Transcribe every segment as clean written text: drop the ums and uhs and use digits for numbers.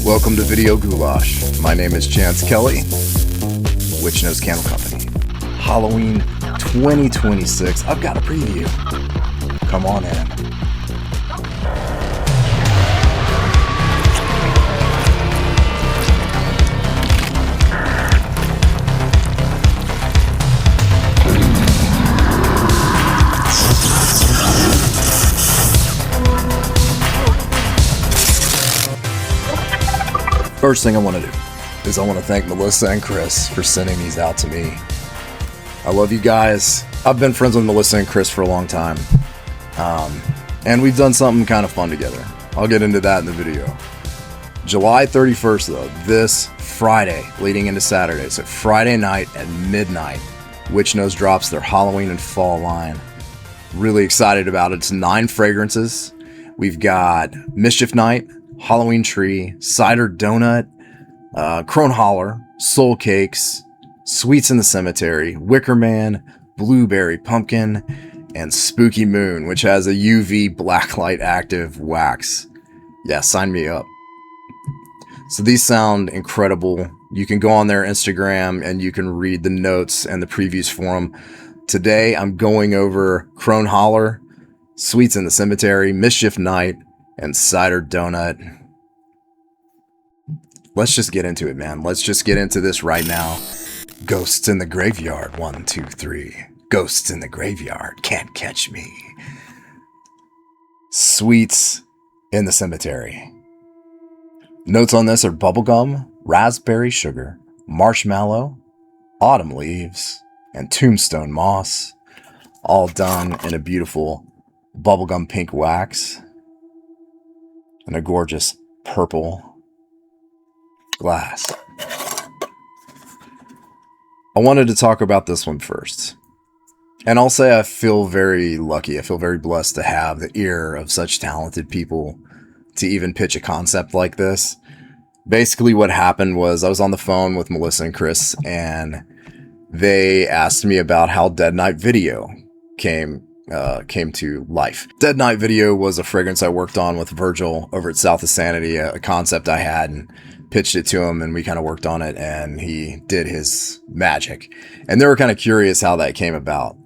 Welcome to Video Ghoulash. My name is Chance Kelly, Witch Nose Candle Company. Halloween 2026. I've got a preview. Come on in. First thing I want to do is I want to thank Melissa and Chris for sending these out to me. I love you guys. I've been friends with Melissa and Chris for a long time. And we've done something kind of fun together. I'll get into that in the video. July 31st though, this Friday leading into Saturday. So Friday night at midnight, Witch Nose drops their Halloween and fall line. Really excited about it. It's 9 fragrances. We've got Mischief Knight, Halloween Tree, Cider Donut, Crone Holler, Soul Cakes, Sweets in the Cemetery, Wicker Man, Blueberry Pumpkin, and Spooky Moon, which has a UV blacklight active wax. Yeah, sign me up. So these sound incredible. You can go on their Instagram and you can read the notes and the previews for them. Today I'm going over Crone Holler, Sweets in the Cemetery, Mischief Knight, and Cider Donut. Let's just get into it, man. Let's just get into this right now. Ghosts in the graveyard. 1, 2, 3. Ghosts in the graveyard. Can't catch me. Sweets in the Cemetery. Notes on this are bubblegum, raspberry sugar, marshmallow, autumn leaves, and tombstone moss. All done in a beautiful bubblegum pink wax and a gorgeous purple glass. I wanted to talk about this one first. And I'll say I feel very lucky. I feel very blessed to have the ear of such talented people to even pitch a concept like this. Basically what happened was I was on the phone with Melissa and Chris, and they asked me about how Dead Night Video came to life. Dead Night Video was a fragrance I worked on with Virgil over at South of Sanity, a concept I had, and pitched it to him, and we kind of worked on it, and he did his magic. And they were kind of curious how that came about.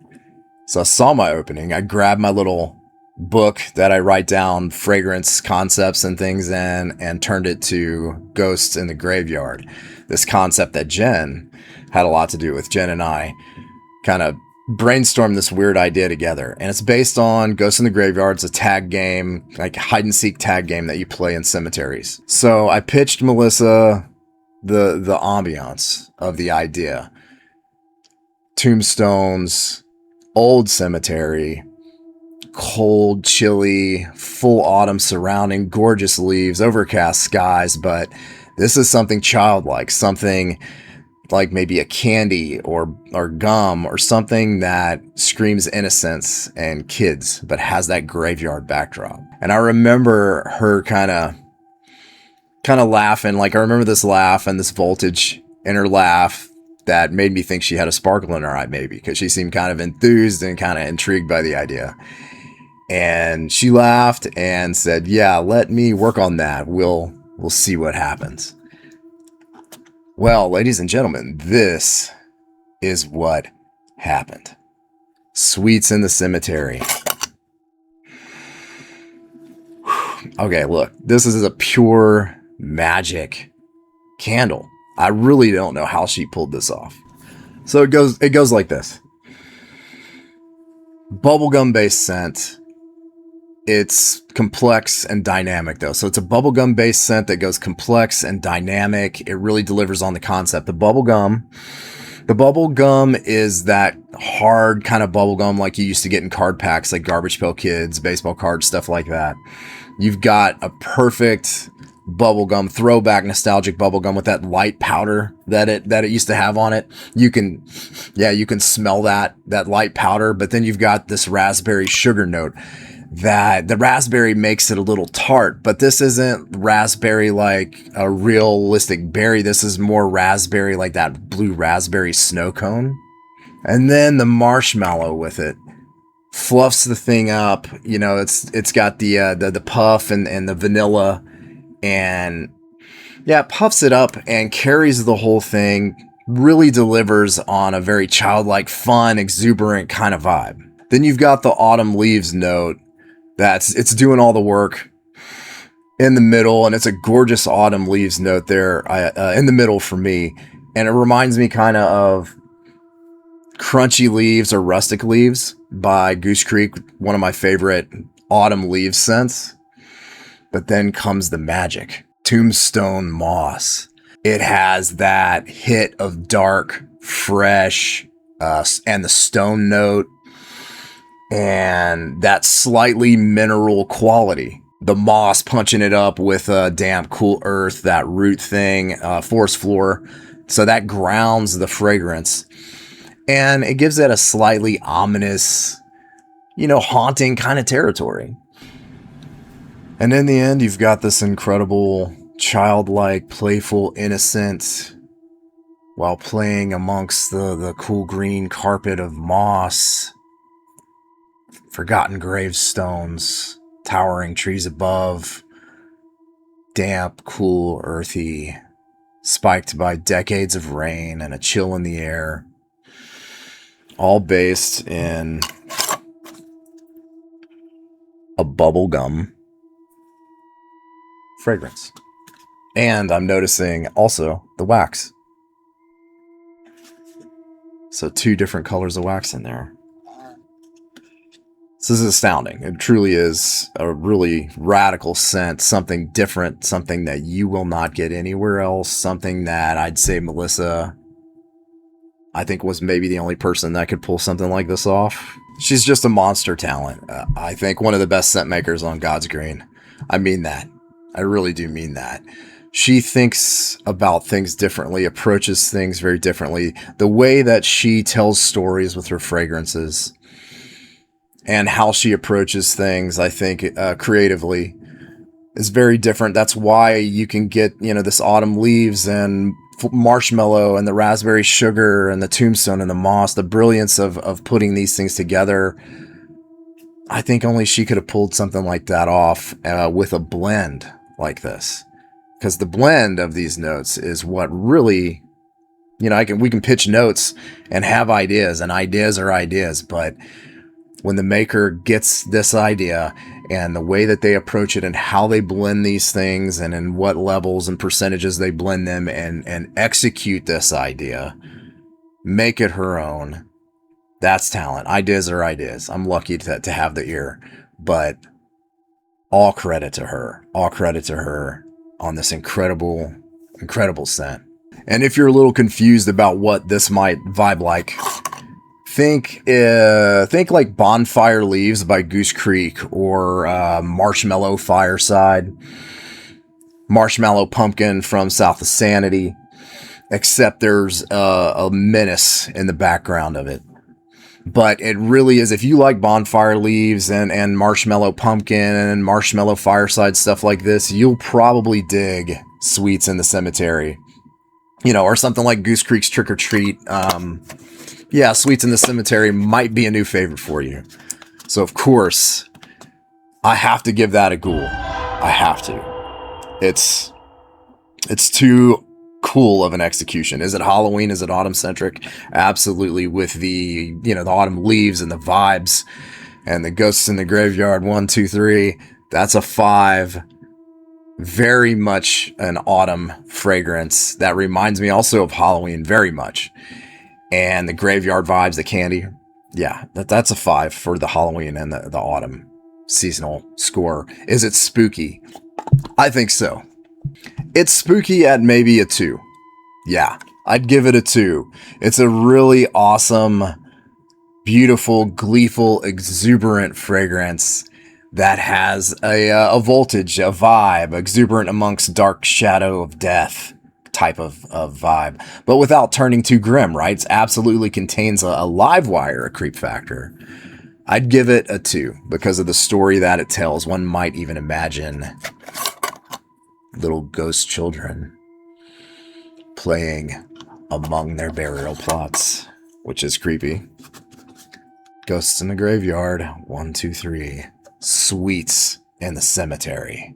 So I saw my opening. I grabbed my little book that I write down fragrance concepts and things in, and turned it to Ghosts in the Graveyard. This concept that Jen had a lot to do with. Jen and I kind of brainstormed this weird idea together, and it's based on Ghosts in the Graveyard. It's a tag game, like hide and seek tag game that you play in cemeteries. So I pitched Melissa the ambiance of the idea. Tombstones, old cemetery, cold, chilly, full autumn surrounding, gorgeous leaves, overcast skies, but this is something childlike, something like maybe a candy or gum or something that screams innocence and kids, but has that graveyard backdrop. And I remember her kind of laughing. Like I remember this laugh and this voltage in her laugh that made me think she had a sparkle in her eye, maybe, because she seemed kind of enthused and kind of intrigued by the idea. And she laughed and said, "Yeah, let me work on that. We'll see what happens." Well, ladies and gentlemen, this is what happened. Sweets in the Cemetery. Okay, look, this is a pure magic candle. I really don't know how she pulled this off. So it goes like this. Bubblegum based scent. It's complex and dynamic though. So it's a bubblegum based scent that goes complex and dynamic. It really delivers on the concept. The bubblegum is that hard kind of bubblegum like you used to get in card packs, like Garbage Pail Kids, baseball cards, stuff like that. You've got a perfect bubblegum, throwback nostalgic bubblegum with that light powder that it used to have on it. You can smell that light powder, but then you've got this raspberry sugar note. That the raspberry makes it a little tart, but this isn't raspberry like a realistic berry. This is more raspberry like that blue raspberry snow cone. And then the marshmallow with it fluffs the thing up. You know, it's got the puff and the vanilla, and Yeah, it puffs it up and carries the whole thing, really delivers on a very childlike, fun, exuberant kind of vibe. Then you've got the autumn leaves note it's doing all the work in the middle, and it's a gorgeous autumn leaves note there in the middle for me. And it reminds me kind of Crunchy Leaves or Rustic Leaves by Goose Creek, one of my favorite autumn leaves scents. But then comes the magic. Tombstone Moss. It has that hit of dark, fresh, and the stone note, and that slightly mineral quality. The moss punching it up with damp, cool earth, that root thing, forest floor. So that grounds the fragrance. And it gives it a slightly ominous, haunting kind of territory. And in the end, you've got this incredible, childlike, playful, innocent, while playing amongst the cool green carpet of moss, forgotten gravestones, towering trees above, damp, cool, earthy, spiked by decades of rain and a chill in the air, all based in a bubblegum fragrance. And I'm noticing also the wax. So 2 different colors of wax in there. This is astounding. It truly is a really radical scent, something different, something that you will not get anywhere else, something that I'd say Melissa, I think, was maybe the only person that could pull something like this off. She's just a monster talent. I think one of the best scent makers on God's Green. I mean that. I really do mean that. She thinks about things differently, approaches things very differently. The way that she tells stories with her fragrances and how she approaches things, I think, creatively is very different. That's why you can get, this autumn leaves and marshmallow and the raspberry sugar and the tombstone and the moss, the brilliance of putting these things together. I think only she could have pulled something like that off with a blend like this. Because the blend of these notes is what really, we can pitch notes and have ideas, and ideas are ideas, but when the maker gets this idea and the way that they approach it and how they blend these things and in what levels and percentages they blend them and execute this idea, make it her own, that's talent. Ideas are ideas. I'm lucky to have the ear, but all credit to her. All credit to her on this incredible, incredible scent. And if you're a little confused about what this might vibe like, think like Bonfire Leaves by Goose Creek or Marshmallow Fireside, Marshmallow Pumpkin from South of Sanity, except there's a menace in the background of it. But it really is, if you like Bonfire Leaves and Marshmallow Pumpkin and Marshmallow Fireside, stuff like this, you'll probably dig Sweets in the Cemetery. Or something like Goose Creek's Trick or Treat. Sweets in the Cemetery might be a new favorite for you. So, of course, I have to give that a ghoul. I have to. It's too cool of an execution. Is it Halloween? Is it autumn-centric? Absolutely, with the, the autumn leaves and the vibes and the ghosts in the graveyard, 1, 2, 3. That's a 5. Very much an autumn fragrance. That reminds me also of Halloween very much. And the graveyard vibes, the candy. Yeah, that's a 5 for the Halloween and the autumn seasonal score. Is it spooky? I think so. It's spooky at maybe a 2. Yeah, I'd give it a 2. It's a really awesome, beautiful, gleeful, exuberant fragrance that has a voltage, a vibe, exuberant amongst dark shadow of death type of vibe, but without turning too grim, right? It absolutely contains a live wire, a creep factor. I'd give it a 2 because of the story that it tells. One might even imagine little ghost children playing among their burial plots, which is creepy. Ghosts in the graveyard, 1, 2, 3. Sweets in the cemetery.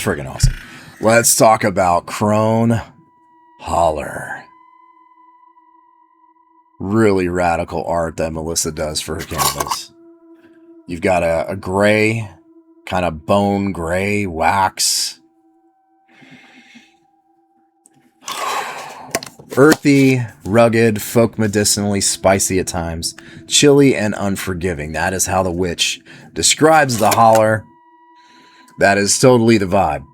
It's friggin' awesome. Let's talk about Crone Holler. Really radical art that Melissa does for her candles. You've got a gray, kind of bone gray wax. Earthy, rugged, folk medicinally spicy at times, chilly and unforgiving. That is how the witch describes the holler. That is totally the vibe.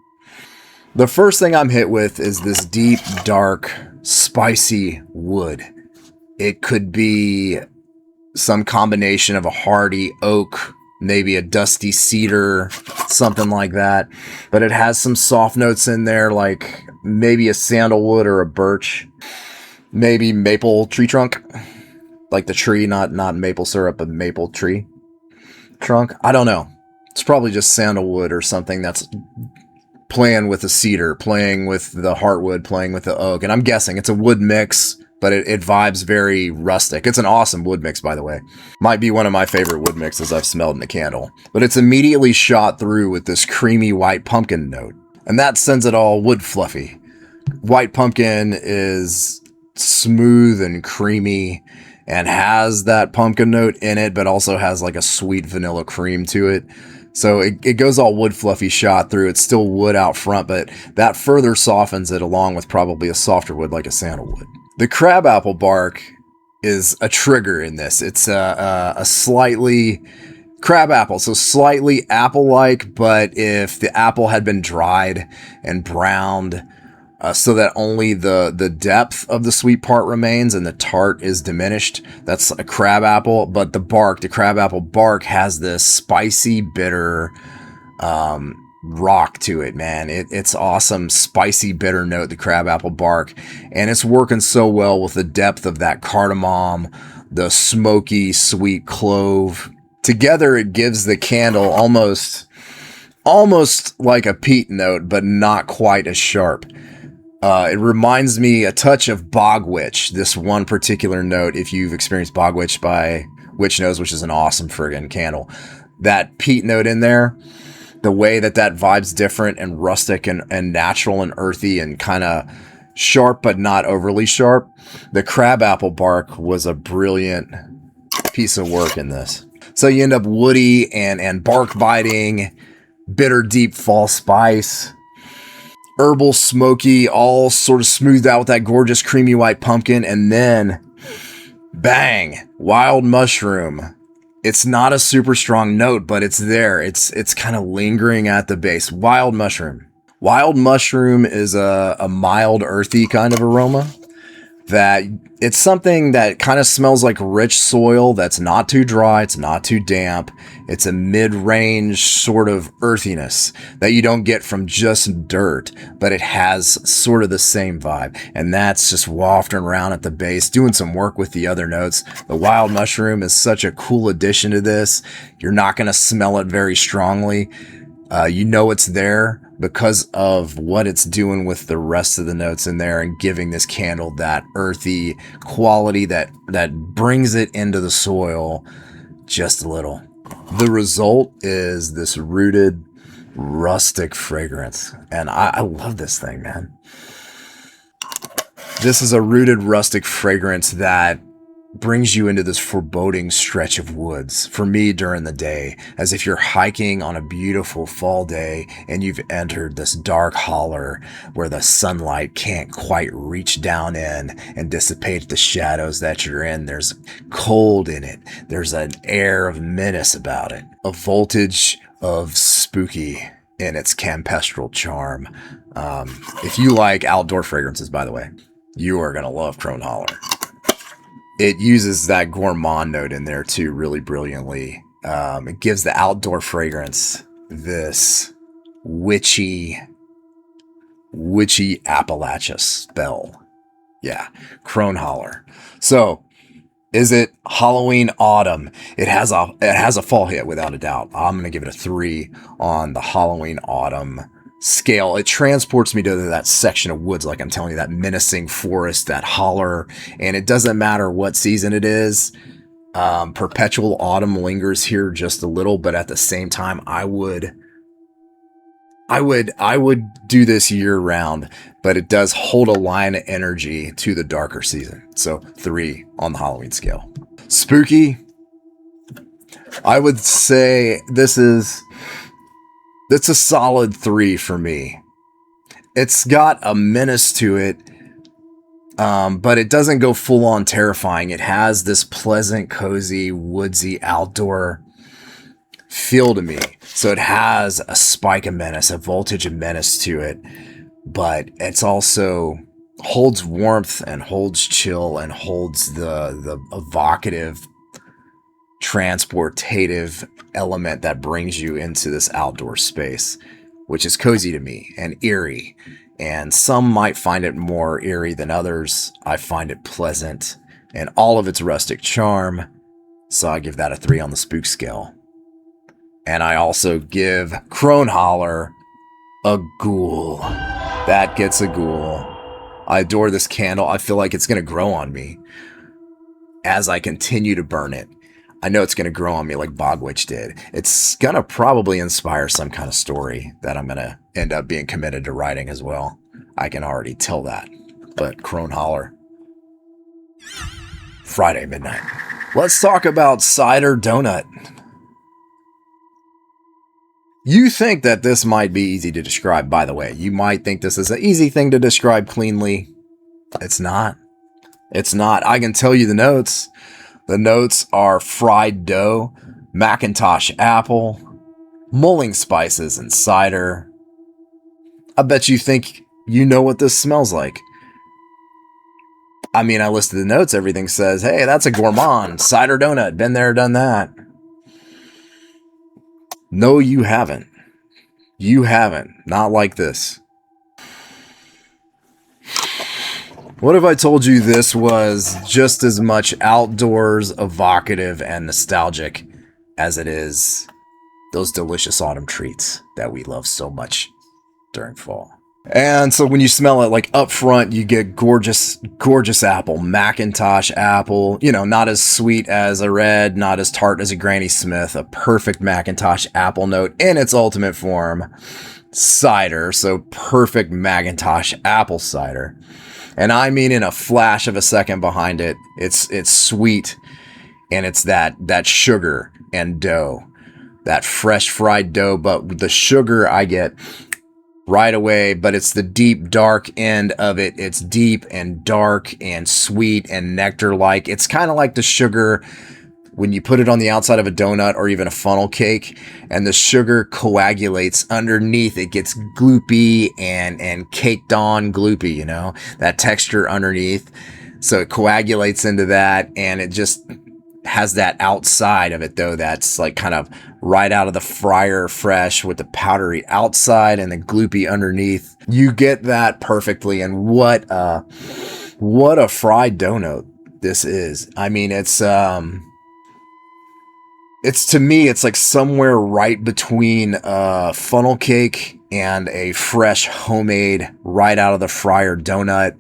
The first thing I'm hit with is this deep, dark, spicy wood. It could be some combination of a hardy oak, maybe a dusty cedar, something like that. But it has some soft notes in there, like maybe a sandalwood or a birch. Maybe maple tree trunk. Like the tree, not maple syrup, but maple tree trunk. I don't know. It's probably just sandalwood or something that's playing with the cedar, playing with the heartwood, playing with the oak. And I'm guessing it's a wood mix, but it vibes very rustic. It's an awesome wood mix, by the way. Might be one of my favorite wood mixes I've smelled in a candle. But it's immediately shot through with this creamy white pumpkin note. And that sends it all wood fluffy. White pumpkin is smooth and creamy and has that pumpkin note in it, but also has like a sweet vanilla cream to it. So it goes all wood fluffy shot through. It's still wood out front, but that further softens it along with probably a softer wood like a sandalwood. The crabapple bark is a trigger in this. It's a slightly crabapple, so slightly apple-like, but if the apple had been dried and browned, so that only the depth of the sweet part remains and the tart is diminished. That's a crabapple, but the crabapple bark has this spicy, bitter rock to it, man. It's awesome, spicy, bitter note, the crabapple bark, and it's working so well with the depth of that cardamom, the smoky, sweet clove. Together, it gives the candle almost like a peat note, but not quite as sharp. It reminds me a touch of Bog Witch, this one particular note, if you've experienced Bog Witch by Witch Nose, which is an awesome friggin' candle. That peat note in there, the way that vibe's different and rustic and natural and earthy and kind of sharp but not overly sharp. The crabapple bark was a brilliant piece of work in this. So you end up woody and bark biting, bitter, deep fall spice, herbal, smoky, all sort of smoothed out with that gorgeous creamy white pumpkin, and then bang, wild mushroom. It's not a super strong note, but it's there. It's kind of lingering at the base. Wild mushroom. Wild mushroom is a mild, earthy kind of aroma. That it's something that kind of smells like rich soil that's not too dry, it's not too damp. It's a mid-range sort of earthiness that you don't get from just dirt, but it has sort of the same vibe. And that's just wafting around at the base, doing some work with the other notes. The wild mushroom is such a cool addition to this. You're not going to smell it very strongly. You know it's there because of what it's doing with the rest of the notes in there and giving this candle that earthy quality that brings it into the soil just a little. The result is this rooted, rustic fragrance. And I love this thing, man. This is a rooted, rustic fragrance that brings you into this foreboding stretch of woods for me during the day, as if you're hiking on a beautiful fall day and you've entered this dark holler where the sunlight can't quite reach down in and dissipate the shadows that you're in. There's cold in it. There's an air of menace about it, a voltage of spooky in its campestral charm. If you like outdoor fragrances, by the way, you are going to love Crone Holler. It uses that gourmand note in there too really brilliantly. It gives the outdoor fragrance this witchy Appalachia spell. Yeah, Crone Holler. So, is it Halloween autumn? It has a fall hit without a doubt. I'm going to give it a 3 on the Halloween autumn scale. It transports me to that section of woods, like I'm telling you, that menacing forest, that holler, and it doesn't matter what season it is. Perpetual autumn lingers here just a little, but at the same time, I would I would do this year round, but it does hold a line of energy to the darker season. So 3 on the Halloween scale. Spooky, I would say that's a solid 3 for me. It's got a menace to it, but it doesn't go full on terrifying. It has this pleasant, cozy, woodsy outdoor feel to me. So it has a spike of menace, a voltage of menace to it, but it's also holds warmth and holds chill and holds the evocative, transportative element that brings you into this outdoor space, which is cozy to me and eerie. And some might find it more eerie than others. I find it pleasant and all of its rustic charm. So I give that a 3 on the spook scale. And I also give Crone Holler a ghoul. That gets a ghoul. I adore this candle. I feel like it's going to grow on me as I continue to burn it. I know it's going to grow on me like Bogwitch did. It's going to probably inspire some kind of story that I'm going to end up being committed to writing as well. I can already tell that. But Crone Holler. Friday midnight. Let's talk about Cider Donut. You think that this might be easy to describe, by the way. You might think this is an easy thing to describe cleanly. It's not. It's not. I can tell you the notes. The notes are fried dough, Macintosh apple, mulling spices, and cider. I bet you think you know what this smells like. I mean, I listed the notes. Everything says, hey, that's a gourmand. Cider donut. Been there, done that. No, you haven't. You haven't. Not like this. What if I told you this was just as much outdoors, evocative, and nostalgic as it is those delicious autumn treats that we love so much during fall? And so when you smell it, like up front, you get gorgeous, gorgeous apple, Macintosh apple, you know, not as sweet as a red, not as tart as a Granny Smith, a perfect Macintosh apple note in its ultimate form. Cider, so perfect Macintosh apple cider. And I mean in a flash of a second behind it, it's sweet, and it's that sugar and dough, that fresh fried dough, but the sugar I get right away, but it's the deep, dark end of it. It's deep and dark and sweet and nectar-like. It's kind of like the sugar when you put it on the outside of a donut or even a funnel cake, and the sugar coagulates underneath. It gets gloopy and caked on gloopy, you know, that texture underneath. So it coagulates into that, and it just has that outside of it, though, that's like kind of right out of the fryer fresh with the powdery outside and the gloopy underneath. You get that perfectly. And what a fried donut this is. I mean, it's to me, it's like somewhere right between a funnel cake and a fresh homemade right out of the fryer donut.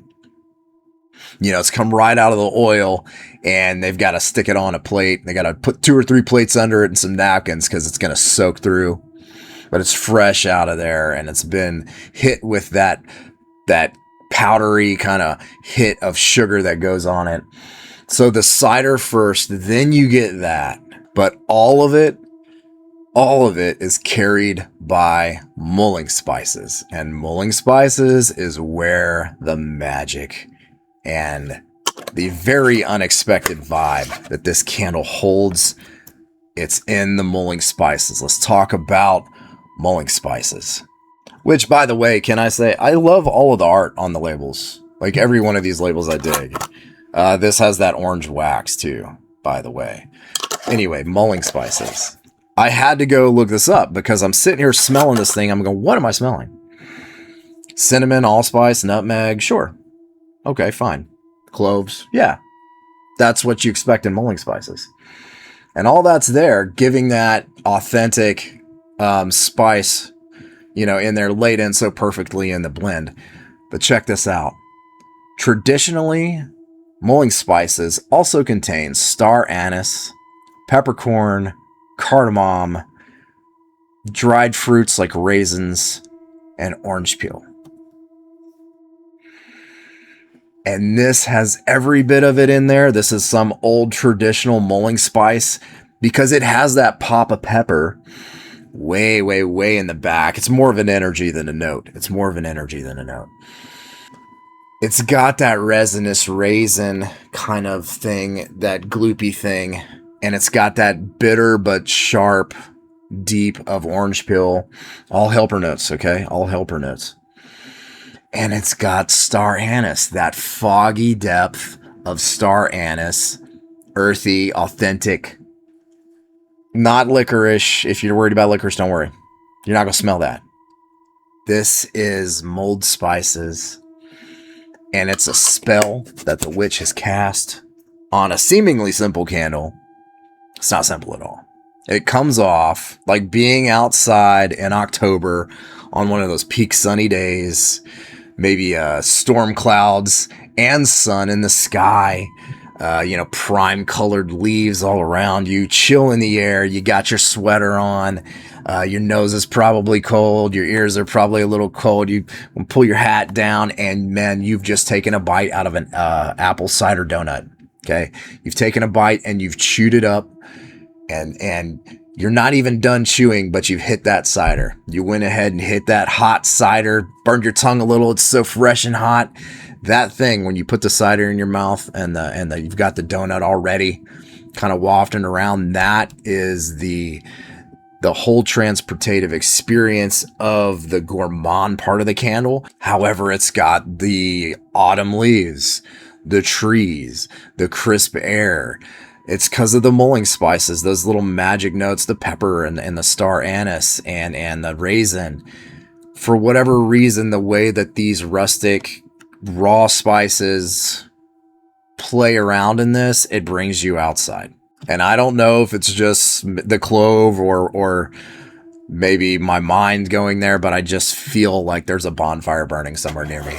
You know, it's come right out of the oil, and they've got to stick it on a plate. They got to put 2 or 3 plates under it and some napkins because it's going to soak through. But it's fresh out of there, and it's been hit with that powdery kind of hit of sugar that goes on it. So the cider first, then you get that. But all of it is carried by mulling spices. And mulling spices is where the magic and the very unexpected vibe that this candle holds, it's in the mulling spices. Let's talk about mulling spices. Which, by the way, can I say, I love all of the art on the labels. Like every one of these labels I dig. This has that orange wax too, by the way. Anyway, mulling spices. I had to go look this up because I'm sitting here smelling this thing. I'm going, what am I smelling? Cinnamon, allspice, nutmeg, sure. Okay, fine. Cloves, yeah. That's what you expect in mulling spices. And all that's there, giving that authentic spice, you know, in there, laid in so perfectly in the blend. But check this out. Traditionally, mulling spices also contain star anise, peppercorn, cardamom, dried fruits like raisins, and orange peel. And this has every bit of it in there. This is some old traditional mulling spice because it has that pop of pepper way, way, way in the back. It's more of an energy than a note. It's more of an energy than a note. It's got that resinous raisin kind of thing, that gloopy thing, and it's got that bitter but sharp, deep of orange peel. All helper notes, okay? All helper notes. And it's got star anise, that foggy depth of star anise, earthy, authentic, not licorice. If you're worried about licorice, don't worry. You're not going to smell that. This is mulled spices, and it's a spell that the witch has cast on a seemingly simple candle. It's not simple at all. It comes off like being outside in October on one of those peak sunny days, maybe storm clouds and sun in the sky, prime colored leaves all around you, chill in the air. You got your sweater on. Your nose is probably cold. Your ears are probably a little cold. You pull your hat down, and man, you've just taken a bite out of an apple cider donut. Okay, you've taken a bite and you've chewed it up, and you're not even done chewing, but you've hit that cider. You went ahead and hit that hot cider, burned your tongue a little. It's so fresh and hot. That thing, when you put the cider in your mouth and you've got the donut already kind of wafting around, that is the whole transportative experience of the gourmand part of the candle. However, it's got the autumn leaves, the trees, the crisp air. It's because of the mulling spices, those little magic notes, the pepper and the star anise and the raisin. For whatever reason, the way that these rustic raw spices play around in this, it brings you outside. And I don't know if it's just the clove or maybe my mind going there, but I just feel like there's a bonfire burning somewhere near me.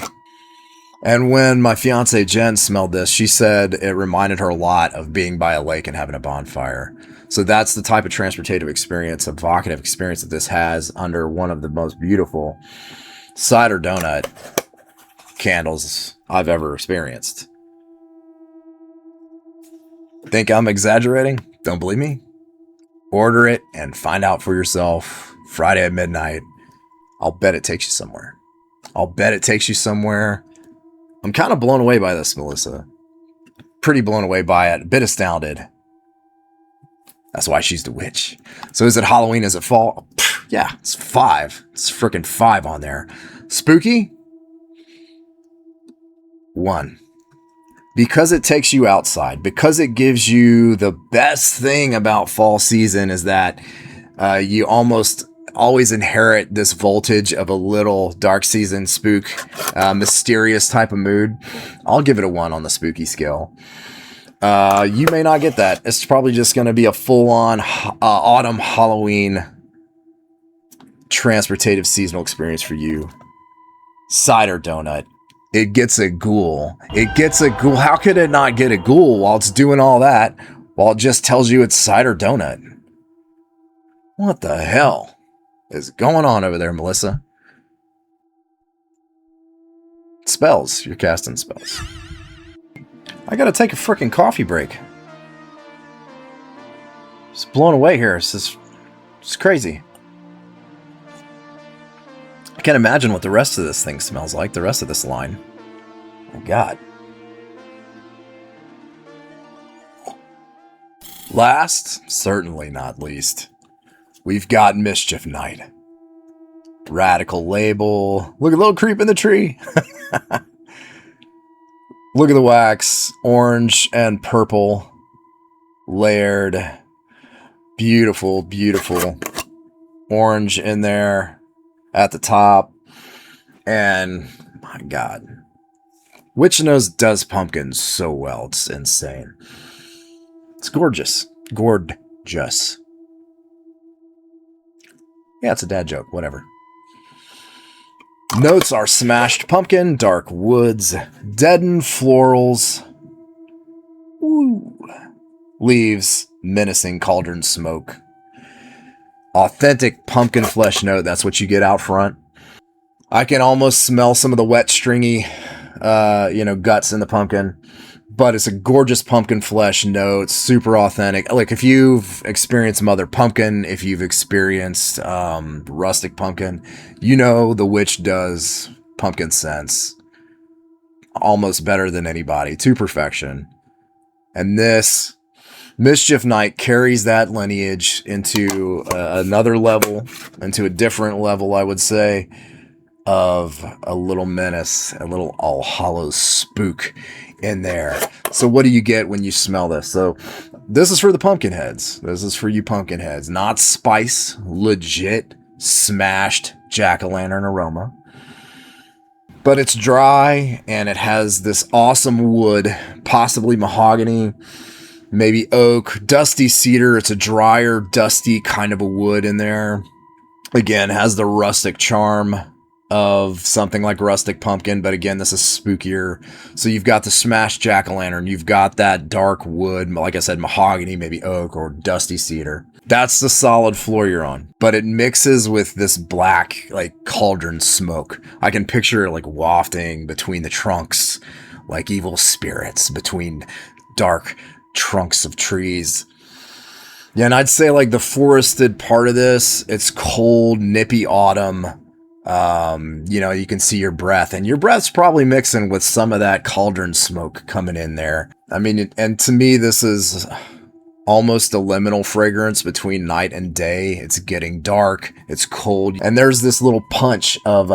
And when my fiance Jen smelled this, she said it reminded her a lot of being by a lake and having a bonfire. So that's the type of transportative experience, evocative experience that this has under one of the most beautiful cider donut candles I've ever experienced. Think I'm exaggerating? Don't believe me? Order it and find out for yourself. Friday at midnight. I'll bet it takes you somewhere. I'll bet it takes you somewhere. I'm kind of blown away by this, Melissa. Pretty blown away by it. A bit astounded. That's why she's the witch. So is it Halloween? Is it fall? Yeah, it's 5. It's freaking 5 on there. Spooky? 1. Because it takes you outside, because it gives you the best thing about fall season is that you almost always inherit this voltage of a little dark season spook, mysterious type of mood. I'll give it a 1 on the spooky scale. You may not get that. It's probably just going to be a full-on autumn Halloween transportative seasonal experience for you. Cider donut. It gets a ghoul. It gets a ghoul. How could it not get a ghoul while it's doing all that? While it just tells you it's cider donut. What the hell is going on over there, Melissa? Spells. You're casting spells. I gotta take a freaking coffee break. Just blown away here. It's crazy. I can't imagine what the rest of this thing smells like, the rest of this line. My God. Last, certainly not least, we've got Mischief Knight. Radical label. Look at the little creep in the tree. Look at the wax. Orange and purple. Layered. Beautiful, beautiful. Orange in there. At the top, and my God, Witch Nose does pumpkin so well, it's insane. It's gorgeous. Gorgeous. Yeah, it's a dad joke, whatever. Notes are smashed pumpkin, dark woods, deadened florals, leaves, menacing cauldron smoke. Authentic pumpkin flesh note, that's what you get out front. I can almost smell some of the wet, stringy, guts in the pumpkin. But it's a gorgeous pumpkin flesh note, super authentic. Like if you've experienced Mother Pumpkin, if you've experienced Rustic Pumpkin, the witch does pumpkin scents almost better than anybody, to perfection. And this Mischief Knight carries that lineage into another level, into a different level, I would say, of a little menace, a little All Hallows spook in there. So what do you get when you smell this? So this is for the pumpkin heads. This is for you pumpkin heads. Not spice, legit smashed jack-o'-lantern aroma. But it's dry and it has this awesome wood, possibly mahogany, maybe oak, dusty cedar. It's a drier, dusty kind of a wood in there. Again, has the rustic charm of something like Rustic Pumpkin, but again, this is spookier. So you've got the smashed jack-o'-lantern, you've got that dark wood, like I said, mahogany, maybe oak or dusty cedar. That's the solid floor you're on, but it mixes with this black, like cauldron smoke. I can picture it like wafting between the trunks, like evil spirits between dark trunks of trees. Yeah, and I'd say like the forested part of this, it's cold, nippy autumn. You can see your breath, and your breath's probably mixing with some of that cauldron smoke coming in there. I mean, and to me, this is almost a liminal fragrance between night and day. It's getting dark, it's cold, and there's this little punch of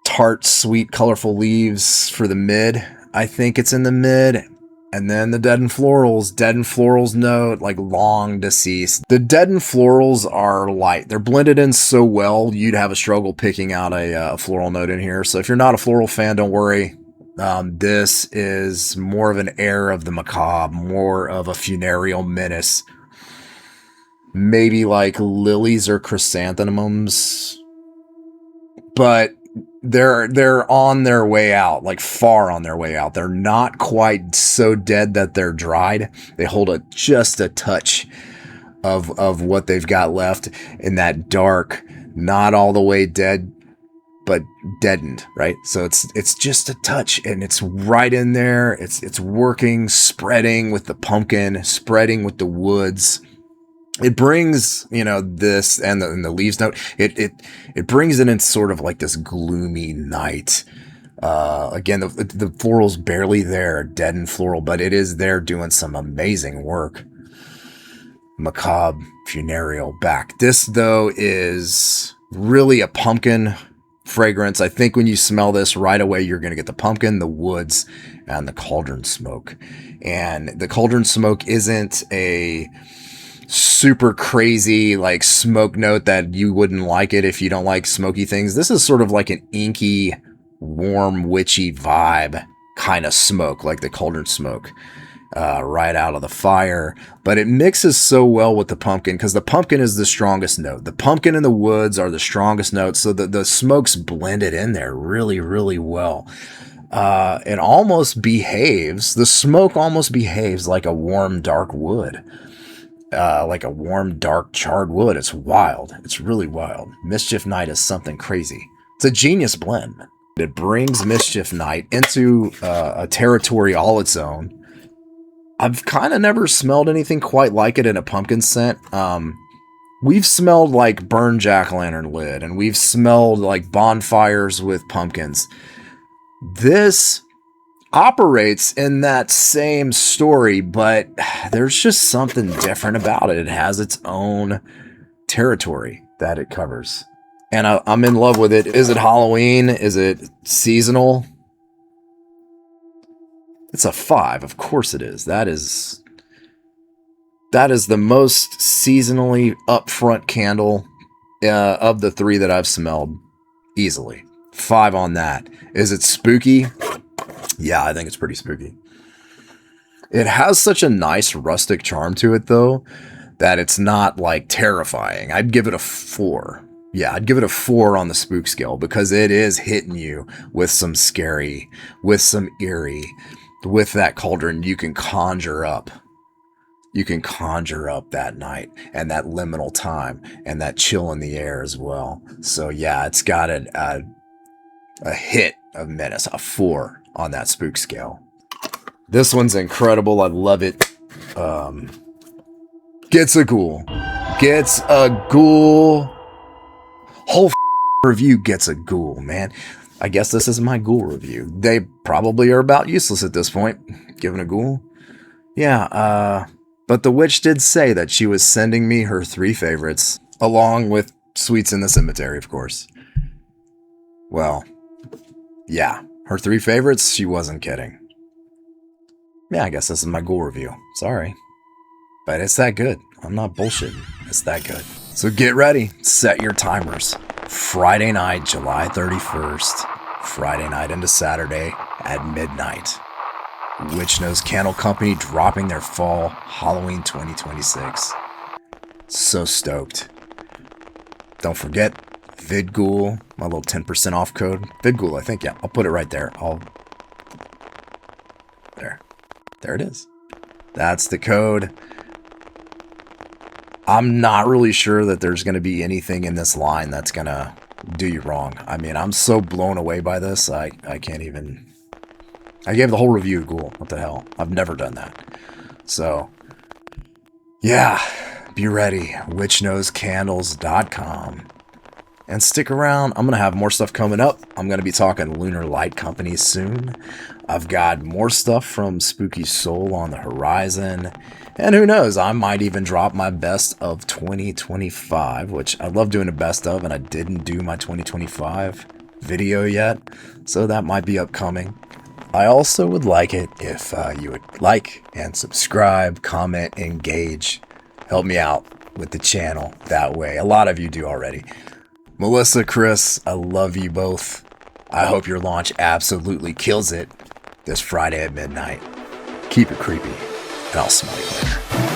tart, sweet, colorful leaves for the mid. I think it's in the mid. And then the deadened florals note, like long deceased. The deadened florals are light. They're blended in so well, you'd have a struggle picking out a floral note in here. So if you're not a floral fan, don't worry. This is more of an air of the macabre, more of a funereal menace. Maybe like lilies or chrysanthemums. But they're on their way out, like far on their way out. They're not quite so dead that they're dried. They hold just a touch of what they've got left in that dark, not all the way dead, but deadened, right? So it's just a touch, and it's right in there. It's working, spreading with the pumpkin, spreading with the woods. It brings, this and the leaves note. It brings it in sort of like this gloomy night. Again, the floral's barely there, deadened floral, but it is there doing some amazing work. Macabre, funereal back. This though is really a pumpkin fragrance. I think when you smell this right away, you're going to get the pumpkin, the woods, and the cauldron smoke. And the cauldron smoke isn't a super crazy like smoke note that you wouldn't like it if you don't like smoky things. This is sort of like an inky, warm, witchy vibe kind of smoke, like the cauldron smoke, right out of the fire. But it mixes so well with the pumpkin because the pumpkin is the strongest note. The pumpkin and the woods are the strongest notes, so the smoke's blended in there really, really well. It almost behaves, the smoke almost behaves like a warm, dark wood. Like a warm, dark, charred wood. It's wild. It's really wild. Mischief Knight is something crazy. It's a genius blend. It brings Mischief Knight into a territory all its own. I've kind of never smelled anything quite like it in a pumpkin scent. We've smelled like burned jack-o'-lantern lid, and we've smelled like bonfires with pumpkins. This operates in that same story, but there's just something different about it. It has its own territory that it covers, and I'm in love with it. Is it Halloween? Is it seasonal? It's a 5. Of course it is. That is the most seasonally upfront candle of the 3 that I've smelled, easily. 5 on that. Is it spooky? Yeah, I think it's pretty spooky. It has such a nice rustic charm to it, though, that it's not, like, terrifying. I'd give it a 4. Yeah, I'd give it a 4 on the spook scale, because it is hitting you with some scary, with some eerie, with that cauldron you can conjure up. you can conjure up that night and that liminal time and that chill in the air as well. So yeah, it's got a hit of menace, a 4 on that spook scale. This one's incredible. I love it. Gets a ghoul. Gets a ghoul. Whole review gets a ghoul, man. I guess this is my ghoul review. They probably are about useless at this point. Given a ghoul. Yeah, but the witch did say that she was sending me her 3 favorites, along with Sweets in the Cemetery, of course. Well, yeah, her 3 favorites, she wasn't kidding. Yeah, I guess this is my ghoul review. Sorry. But it's that good. I'm not bullshitting. It's that good. So get ready. Set your timers. Friday night, July 31st. Friday night into Saturday at midnight. Witch Nose Candle Company dropping their fall Halloween 2026. So stoked. Don't forget, VidGhoul, my little 10% off code. VidGhoul, I think, yeah. I'll put it right there. There it is. That's the code. I'm not really sure that there's going to be anything in this line that's going to do you wrong. I mean, I'm so blown away by this, I can't even... I gave the whole review to Ghoul. What the hell? I've never done that. So, yeah, be ready. WitchNoseCandles.com. And stick around. I'm going to have more stuff coming up. I'm going to be talking Lunar Light Company soon. I've got more stuff from Spooky Soul on the horizon. And who knows, I might even drop my best of 2025, which I love doing a best of, and I didn't do my 2025 video yet. So that might be upcoming. I also would like it if you would like and subscribe, comment, engage. Help me out with the channel that way. A lot of you do already. Melissa, Chris, I love you both. I hope your launch absolutely kills it this Friday at midnight. Keep it creepy, and I'll smell you later.